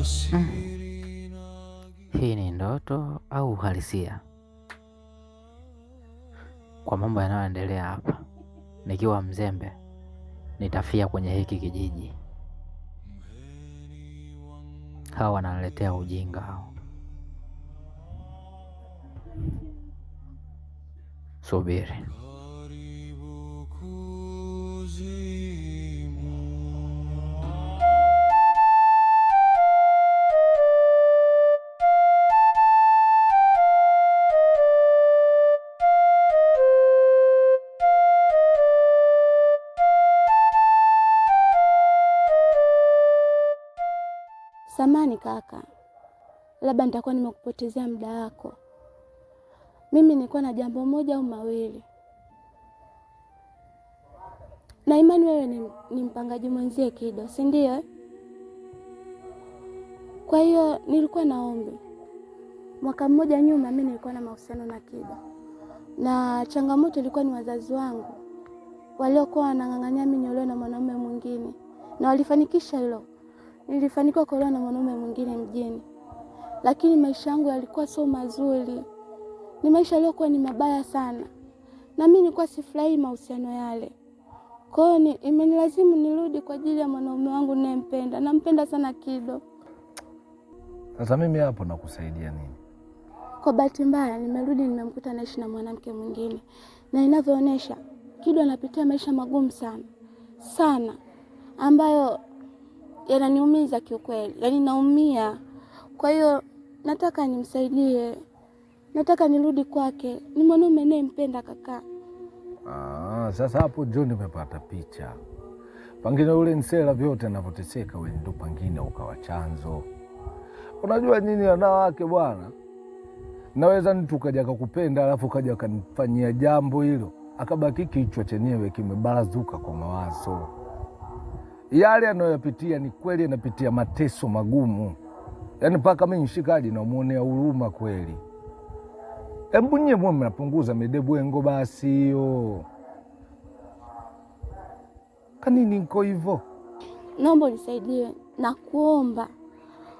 siri na giza. Hii ni ndoto au uhalisia? Kwa mambo yanayoendelea hapa, nikiwa mzembe nitafia kwenye hiki kijiji. Hawa wananiletea ujinga hao. Subiri. Karibu kuzimu. Samani kaka, labda nitakuwa nimekupotezea muda wako. Mimi nilikuwa na jambo moja au mawili. Na imani wewe ni mpangaji mwenzie Kido, si ndio? Kwa hiyo nilikuwa naombi. Mwaka mmoja nyuma mimi nilikuwa na mahusiano na Kido. Na changamoto ilikuwa ni wazazi wangu waliokuwa wanang'ang'ania mimi niolewe na mwanaume mwingine. Na walifanikisha hilo. Nilifanikiwa kuolewa na mwanaume mwingine mjini. Lakini maisha yangu yalikuwa sio mazuri. Ni maisha yaliokuwa ni mabaya sana. Na mimi nilikuwa sifurahi mahusiano yale. Kwa hiyo imenilazimu nirudi kwa ajili ya mwanaume wangu ninayempenda. Nampenda sana Kido. Sasa mimi hapo nakusaidia nini? Kwa bahati mbaya nimerudi nimemkuta anaishi na mwanamke mwingine. Na inavyoonyesha Kido anapitia maisha magumu sana. Sana. Ambayo yananiumiza kiukweli. Yaani naumia. Kwa hiyo nataka nimsaidie. Nataka nirudi kwake. Ni mwanaume ninayempenda kaka. Sasa hapo ndio nimepata picha. Pengine ule Nsela vyote anavyoteseka wewe ndio pengine ukawa chanzo. Unajua nini wanawake bwana? Naweza mtu kaja kukupenda alafu kaja kanifanyia jambo hilo, akabaki kichwa chenyewe kimebarazuka kwa mawazo. Yale anayoyapitia ni kweli anapitia mateso magumu. Yaani mpaka mimi nishikaji na muonea huruma kweli. Hebu nyie mwe mnapunguza midebwengo basi hiyo. Kanini niko hivyo? Naomba unisaidie na kuomba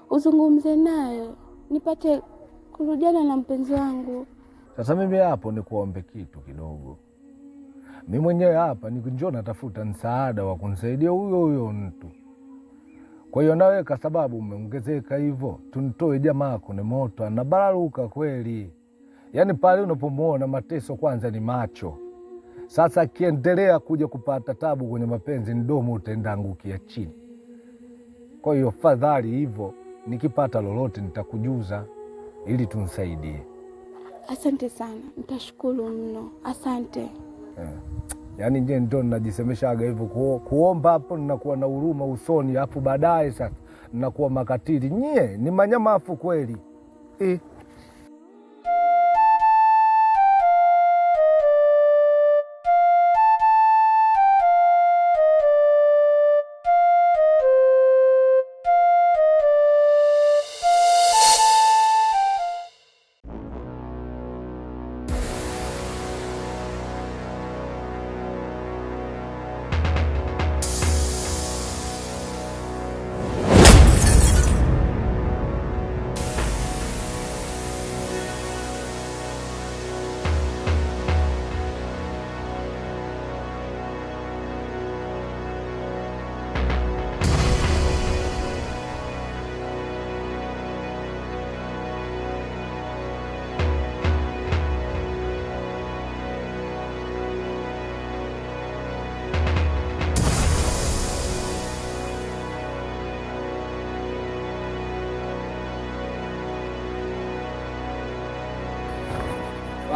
uzungumze naye nipate kurudiana na mpenzi wangu. Sasa mimi hapo ni kuombe kitu kidogo. Mimi mwenyewe hapa njoo natafuta msaada wa kunisaidia huyo mtu. Kwa hiyo nawe kwa sababu umeongezeka hivyo, tunitoe jamaa kwenye moto anabararuka kweli. Yaani pale unapomuona mateso kwanza ni macho. Sasa akiendelea kuja kupata tabu kwenye mapenzi mdomo utaenda angukia chini. Kwa hiyo fadhali hivyo, nikipata lolote nitakujuza ili tunisaidie. Asante sana. Nitashukuru mno. Asante. Yaani nje ndo najisemeshaga hivyo kuomba hapo ninakuwa na huruma usoni hapo baadaye sasa ninakuwa makatili. Nyie ni manyamafu kweli.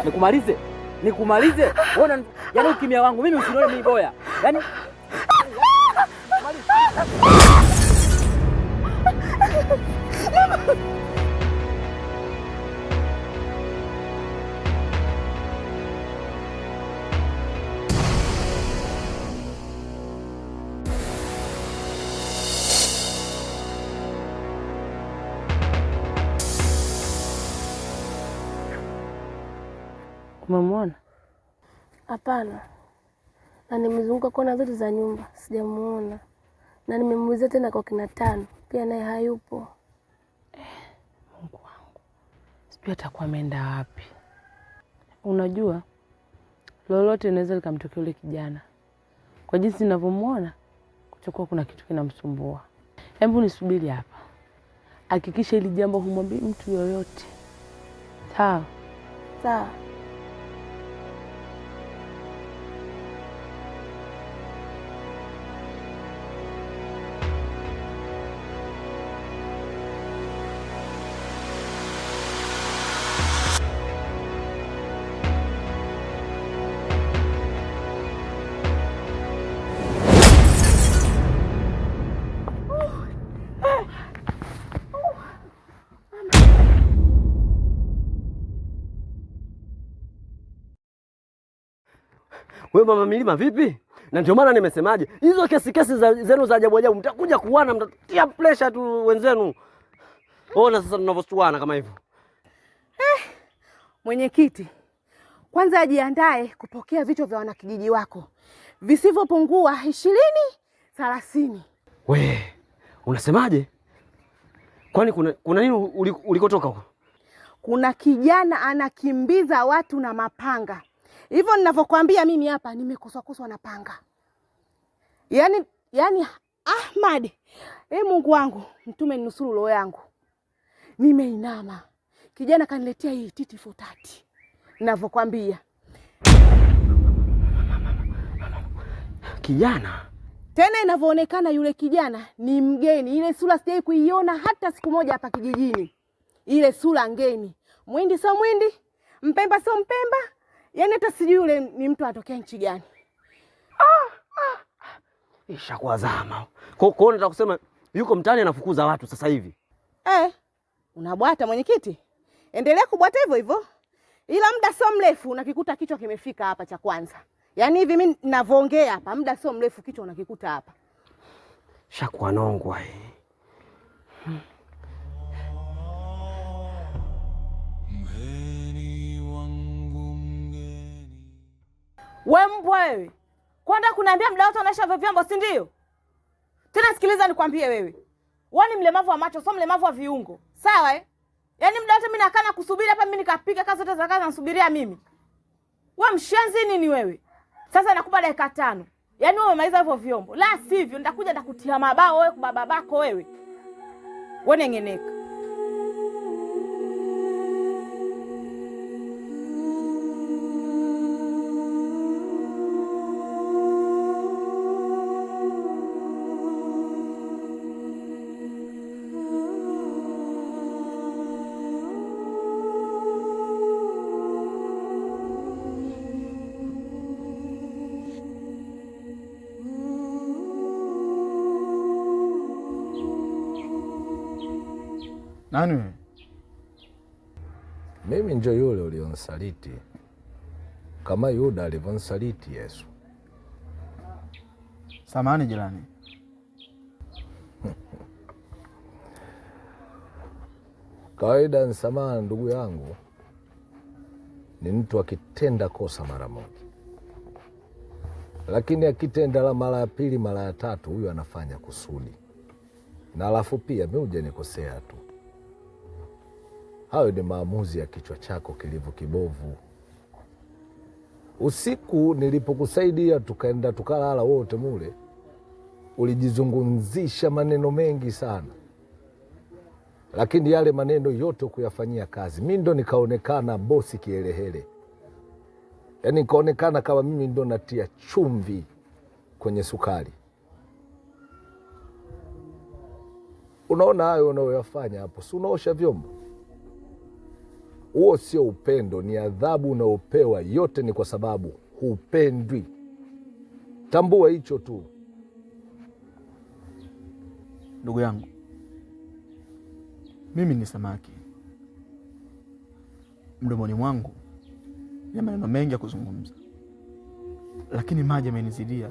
Nikumalize? Nikumalize? Ona yaani ukimya wangu mimi usinione mimi boya. Yaani Umemwona? Hapana, na nimezunguka kona zote za nyumba sijamuona, na nimemuuliza tena kwa kina Tano pia naye hayupo. Mungu wangu, sijui atakuwa ameenda wapi. Unajua lolote linaweza likamtokea yule kijana, kwa jinsi ninavyomuona kuchokuwa kuna kitu kinamsumbua. Hebu nisubiri hapa, hakikisha hili jambo humwambii mtu yoyote, sawa? Sawa. Wewe Mama Milima vipi? Na ndio maana nimesemaje, hizo kesi zenu za ajabu ajabu mtakuja kuana, mtatia pressure tu wenzenu. Ona sasa tunavyosuana kama hivyo. Mwenyekiti, kwanza ajiandae kupokea vichwa vya wanakijiji wako visivyopungua 20-30. We, unasemaje? Kwani kuna nini ulikotoka huko? Kuna kijana anakimbiza watu na mapanga. Hivyo ninavyokuambia mimi hapa nimekoswa na panga. Yaani Ahmad, Mungu wangu, mtume ninusuru roho yangu. Nimeinama. Kijana kaniletea hii titi futati. Ninavyokuambia. Kijana? Tena inavyoonekana yule kijana ni mgeni. Ile sura sijai kuiona hata siku moja hapa kijijini. Ile sura ngeni. Mwindi sio mwindi, Mpemba sio Mpemba. Yaani hata sijui yule ni mtu atokea nchi gani. Ishakuwa zama. Kwa hiyo nataka kusema yuko mtaani anafukuza watu sasa hivi. Unabwata mwenyekiti. Endelea kubwata hivyo hivyo. Ila muda sio mrefu unakikuta kichwa kimefika hapa cha kwanza. Yaani hivi mimi ninavyoongea hapa muda sio mrefu kichwa unakikuta hapa. Shakuwa nongwa hii. We mbwa wewe. Kwenda kuniambia muda wote unaisha vyombo, si ndio? Tena sikiliza nikwambie wewe. Wewe ni mlemavu wa macho, sio mlemavu wa viungo. Sawa Yaani muda wote mimi nakaa na kusubiri hapa, mimi nikapiga kazi zote za kazi nasubiria mimi. Wewe mshenzi nini wewe? Sasa nakupa dakika 5. Yaani wewe umemaliza hivyo vyombo. La sivyo nitakuja nitakutia mabao wewe kwa babako wewe. Wewe nengeneka. Nani wewe? Mimi ndio yule ulionisaliti kama Yuda alivyomsaliti Yesu. Samahani jirani. Kawaida msamaha, ndugu yangu, ni mtu akitenda kosa mara moja, lakini akitenda la mara ya pili, mara ya tatu, huyu anafanya kusudi. Na alafu pia mimi hujanikosea tu. Hayo ni maamuzi ya kichwa chako kilivyo kibovu. Usiku nilipokusaidia tukaenda tukalala wote mule, ulijizungumzisha maneno mengi sana, lakini yale maneno yote kuyafanyia kazi. Mimi ndo nikaonekana bosi kielehele, yaani nikaonekana kama mimi ndo natia chumvi kwenye sukari. Unaona hayo unayoyafanya hapo, si unaosha vyombo? Huo sio upendo, ni adhabu unaopewa. Yote ni kwa sababu hupendwi. Tambua hicho tu. Ndugu yangu, mimi ni samaki. Mdomoni mwangu ya maneno mengi ya kuzungumza, lakini maji yamenizidia.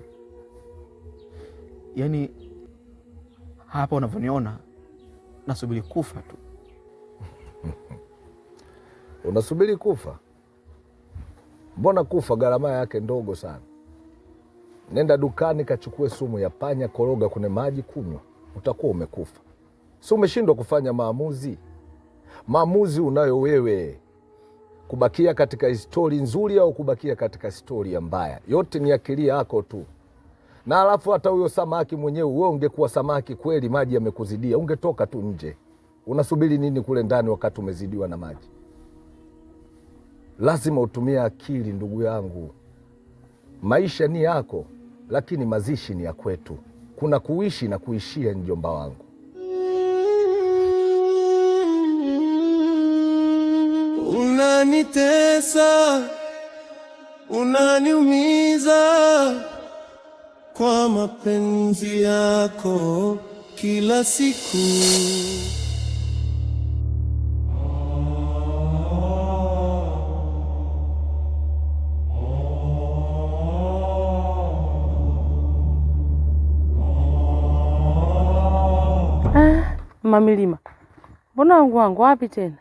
Yaani hapa unavyoniona nasubiri kufa tu. Unasubiri kufa? Mbona kufa gharama yake ndogo sana. Nenda dukani kachukue sumu ya panya, koroga kwenye maji, kunywa, utakuwa umekufa. Si umeshindwa kufanya maamuzi? Maamuzi unayo wewe, kubakia katika histori nzuri au kubakia katika histori mbaya. Yote ni akili yako tu. Na alafu hata huyo samaki mwenyewe, wewe ungekuwa samaki kweli, maji yamekuzidia, ungetoka tu nje. Unasubiri nini kule ndani wakati umezidiwa na maji? Lazima utumie akili ndugu yangu. Maisha ni yako, lakini mazishi ni ya kwetu. Kuna kuishi na kuishia, mjomba wangu. Unanitesa, unaniumiza kwa mapenzi yako kila siku. Mama Milima, mbona wangu wapi tena?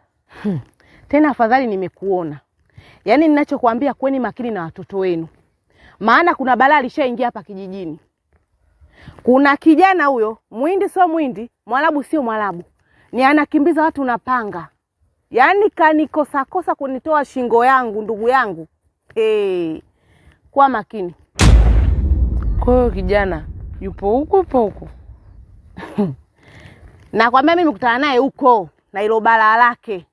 Tena afadhali nimekuona. Yaani ninachokuambia, kweni makini na watoto wenu. Maana kuna balaa lishaingia hapa kijijini. Kuna kijana huyo, Muhindi sio Muhindi, Mwarabu sio Mwarabu, ni anakimbiza watu na panga. Yaani kanikosa kunitoa shingo yangu, ndugu yangu. Kwa makini. Kwa hiyo kijana yupo huko. Na kwambia mimi nimekutana naye huko na hilo balaa lake.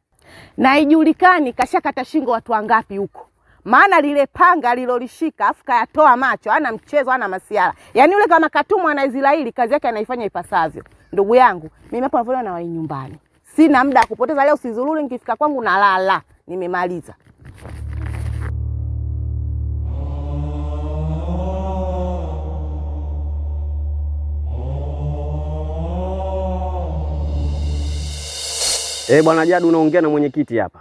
Na haijulikani kashakata shingo watu wangapi huko. Maana lile panga alilolishika afu kayatoa macho, hana mchezo, hana masiara. Yaani yule kama katumwa na Israeli, kazi yake anaifanya ipasavyo. Ndugu yangu, mimi hapa navona na wai nyumbani. Sina muda kupoteza leo, sizururi, nikifika kwangu na lala. Nimemaliza. Bwana Jadu, unaongea na mwenyekiti hapa.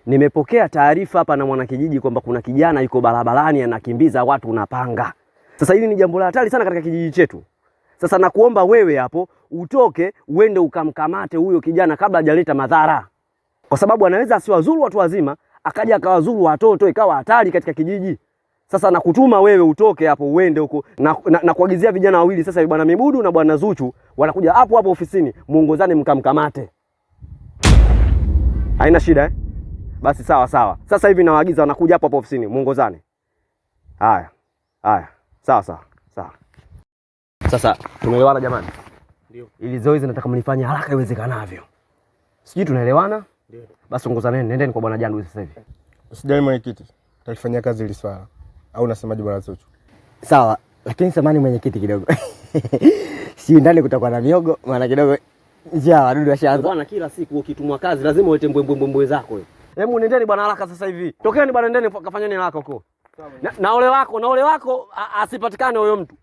Nimepokea taarifa hapa na mwanakijiji kwamba kuna kijana yuko barabarani anakimbiza watu na panga. Sasa hili ni jambo la hatari sana katika kijiji chetu. Sasa nakuomba wewe hapo utoke uende ukamkamate huyo kijana kabla hajaleta madhara. Kwa sababu anaweza asiwazuru watu wazima, akaja akawazuru watoto, ikawa hatari katika kijiji. Sasa nakutuma wewe utoke hapo uende huko na kuagizia vijana wawili sasa, bwana Mibudu na bwana Zuchu wanakuja hapo ofisini, muongozane mkamkamate. Haina shida Basi sawa. Sasa hivi nawaagiza wanakuja hapo ofisini, muongozane. Haya. Sawa. Sasa tumeelewana jamani? Ndio. Ili zoezi nataka mlifanye haraka iwezekanavyo. Sijui tunaelewana? Ndio. Basi ongozaneni, nendeni kwa bwana Jandu sasa hivi. Usijali mwenyekiti. Tutalifanyia kazi hili swala. Au unasemaje bwana Zuchu? Sawa, lakini samani mwenyekiti kidogo. Si ndani kutakuwa na miogo, maana kidogo njaa wadudu washaanza. Bwana, kila siku ukitumwa kazi lazima ulete mbwembwe zako wewe. Hebu nendeni bwana haraka sasa hivi. Tokeni bwana, nendeni kafanyeni haraka huko. Na ole wako asipatikane huyo mtu.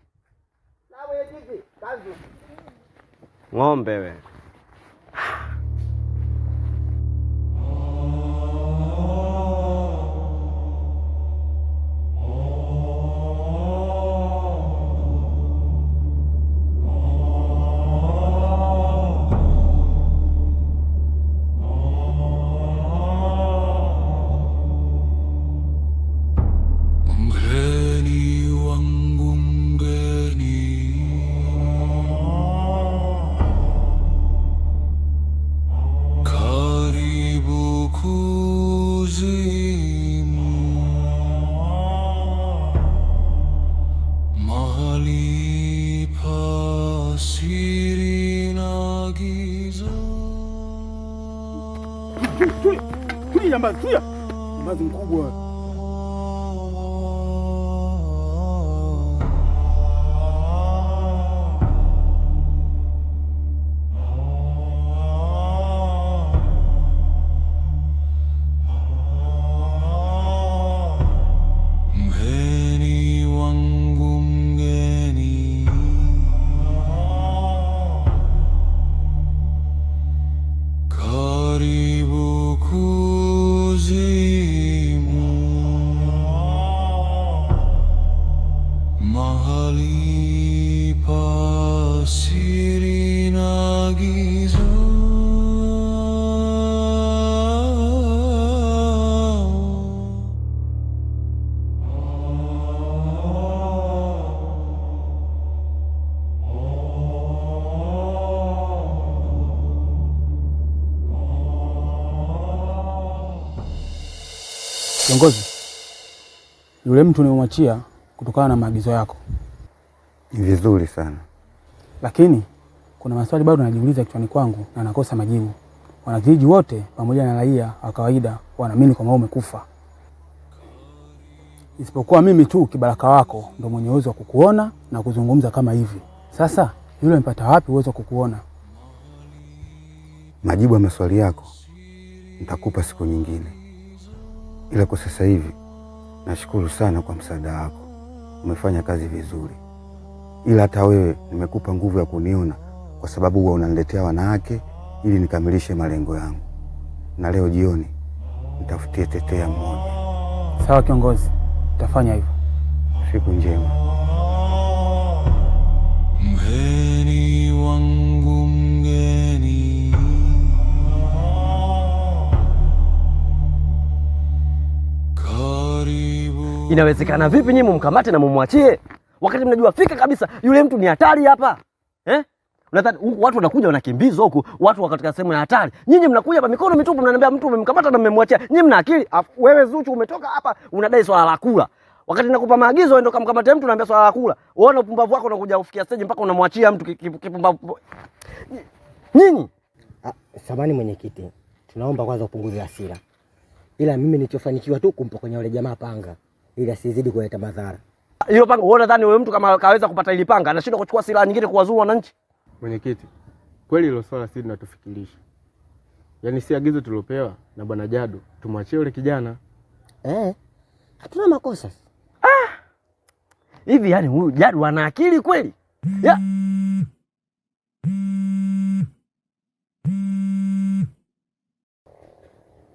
Sawa mwenyekiti, kazi. Ng'ombe wewe. Jambazi mkubwa. Kiongozi, yule mtu nimemwachia kutokana na maagizo yako. Ni vizuri sana, lakini kuna maswali bado najiuliza kichwani kwangu na nakosa majibu. Wanakijiji wote pamoja na raia wa kawaida wanaamini kwamba umekufa, isipokuwa mimi tu kibaraka wako ndo mwenye uwezo wa kukuona na kuzungumza kama hivi. Sasa yule mpata wapi uwezo wa kukuona? Majibu ya maswali yako nitakupa siku nyingine, ila kwa sasa hivi nashukuru sana kwa msaada wako. Umefanya kazi vizuri, ila hata wewe nimekupa nguvu ya kuniona kwa sababu huwa unaniletea wanawake ili nikamilishe malengo yangu, na leo jioni nitafutie tetea mmoja. Sawa kiongozi, utafanya hivyo. Siku njema. Mgeni wangu mgeni, karibu. Inawezekana vipi nyinyi mumkamate na mumwachie wakati mnajua fika kabisa yule mtu ni hatari hapa? Unadhani watu wanakuja wanakimbizwa huku, watu katika sehemu ya hatari. Nyinyi mnakuja hapa mikono mitupu mnaniambia mtu umemkamata na mmemwachia. Nyinyi mna akili? Wewe Zuchu umetoka hapa unadai swala la kula. Wakati nakupa maagizo wewe ndo kamkamate mtu unaambia swala la kula. Uone upumbavu wako unakuja ufikia stage mpaka unamwachia mtu kipumbavu. Nyinyi? Samahani mwenyekiti, tunaomba kwanza upunguze hasira. Ila mimi nilichofanikiwa tu kumpokonya yule jamaa panga ili asizidi kuleta madhara. Hiyo panga, wewe unadhani wewe mtu kama kaweza kupata ile panga anashindwa kuchukua silaha nyingine kuwazuru wananchi? Mwenyekiti, kweli hilo swala sisi linatufikirisha. Yaani si agizo tulopewa na Bwana Jadu tumwachie yule kijana. Hatuna makosa. Hivi yani huyu Jadu ana akili kweli? Ya.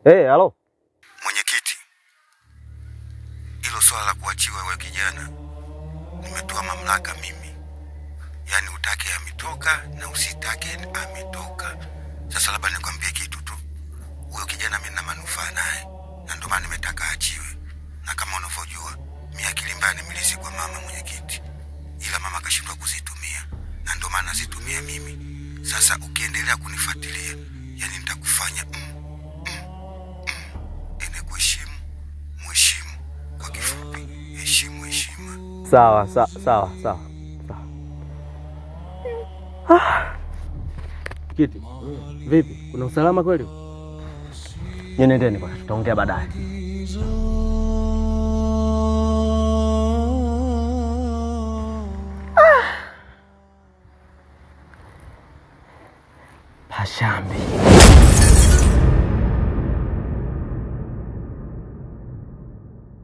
Halo. Mwenyekiti, hilo swala la kuachiwa wewe kijana nimetoa mamlaka mimi. Yaani utake ametoka na usitake ametoka. Sasa labda nikwambie kitu tu. Huyo kijana mimi na manufaa naye, na ndio maana nimetaka achiwe. Na kama unavyojua, mimi akili mbaya nimilisi kwa mama mwenyekiti. Ila mama kashindwa kuzitumia, na ndio maana nazitumia mimi. Sasa ukiendelea kunifuatilia, yani nitakufanya kuheshimu, mheshimu. Kwa kifupi, heshimu heshima. Sawa. Kiti. Vipi? Kuna usalama kweli? Nendeni bwana, tutaongea baadaye. Pashambi.